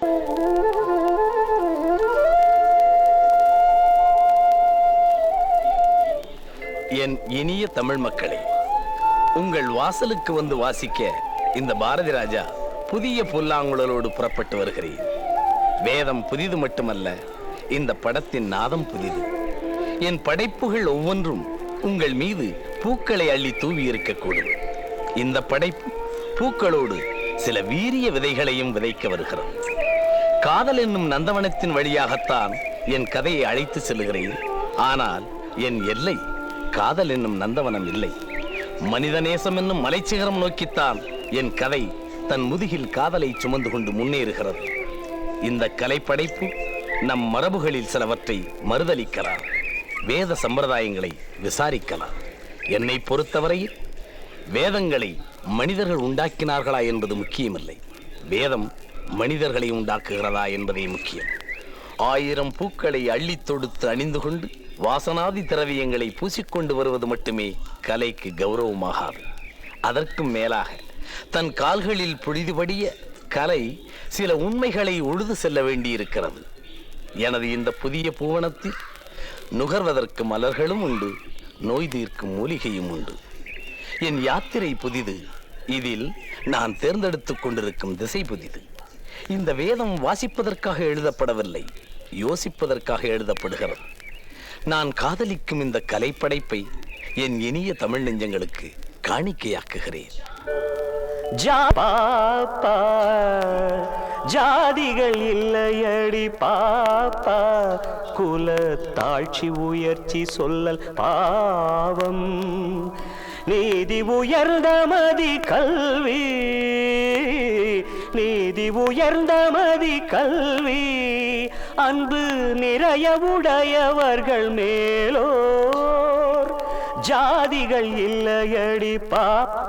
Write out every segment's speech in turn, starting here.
என் இனிய தமிழ் மக்களே, உங்கள் வாசலுக்கு வந்து வாசிக்க இந்த பாரதி ராஜா புதிய புல்லாங்குழலோடு புறப்பட்டு வருகிறேன். வேதம் புதிது மட்டுமல்ல, இந்த படத்தின் நாதம் புதிது. என் படைப்புகள் ஒவ்வொன்றும் உங்கள் மீது பூக்களை அள்ளி தூவி இருக்கக்கூடும். இந்த படைப்பு பூக்களோடு சில வீரிய விதைகளையும் விதைக்க வருகிறது. காதல் என்னும் நந்தவனத்தின் வழியாகத்தான் என் கதையை அழைத்து செல்கிறேன். ஆனால் என் எல்லை காதல் என்னும் நந்தவனம் இல்லை. மனிதநேசம் என்னும் மலைச்சிகரம் நோக்கித்தான் என் கதை தன் முதுகில் காதலை சுமந்து கொண்டு முன்னேறுகிறது. இந்த கலைப்படைப்பு நம் மரபுகளில் சிலவற்றை மறுதலிக்கலாம், வேத சம்பிரதாயங்களை விசாரிக்கலாம். என்னை பொறுத்தவரையில் வேதங்களை மனிதர்கள் உண்டாக்கினார்களா என்பது முக்கியமில்லை, வேதம் மனிதர்களை உண்டாக்குகிறதா என்பதே முக்கியம். 1000 பூக்களை அள்ளி தொடுத்து அணிந்து கொண்டு வாசனாதி திரவியங்களை பூசிக்கொண்டு வருவது மட்டுமே கலைக்கு கௌரவமாகாது. அதற்கும் மேலாக தன் கால்களில் புழுதிபடிய கலை சில உண்மைகளை உழுது செல்ல வேண்டியிருக்கிறது. எனது இந்த புதிய பூவனத்தில் நுகர்வதற்கு மலர்களும் உண்டு, நோய் தீர்க்கும் மூலிகையும் உண்டு. என் யாத்திரை புதிது, இதில் நான் தேர்ந்தெடுத்துக் கொண்டிருக்கும் திசை புதிது. இந்த வேதம் வாசிப்பதற்காக எழுதப்படவில்லை, யோசிப்பதற்காக எழுதப்படுகிறது. நான் காதலிக்கும் இந்த கலைப்படைப்பை என் இனிய தமிழ் நெஞ்சங்களுக்கு காணிக்கையாக்குகிறேன். ஜாதிகள் இல்லையடி பாப்பா, குல தாழ்ச்சி உயர்ச்சி சொல்லல் பாவம், நீதி உயர்ந்த மதி கல்வி, நீதி உயர்ந்த மதி கல்வி, அன்பு நிறைய உடையவர்கள் மேலோர், ஜாதிகள் இல்லையடி பாப்பா.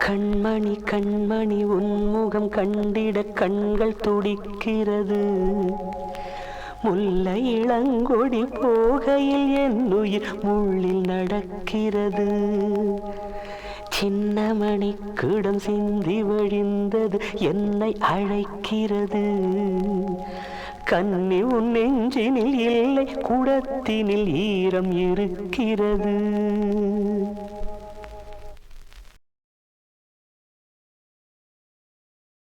கண்மணி கண்மணி உன்முகம் கண்டிட கண்கள் துடிக்கிறது, முல்லை இளங்கொடி போகையில் என் உயிர் முள்ளில் நடக்கிறது, சின்னமணி கிடம் சிந்தி வழிந்தது என்னை அழைக்கிறது, கன்னி உன் நெஞ்சினில் இல்லை குடத்தினில் ஈரம் இருக்கிறது.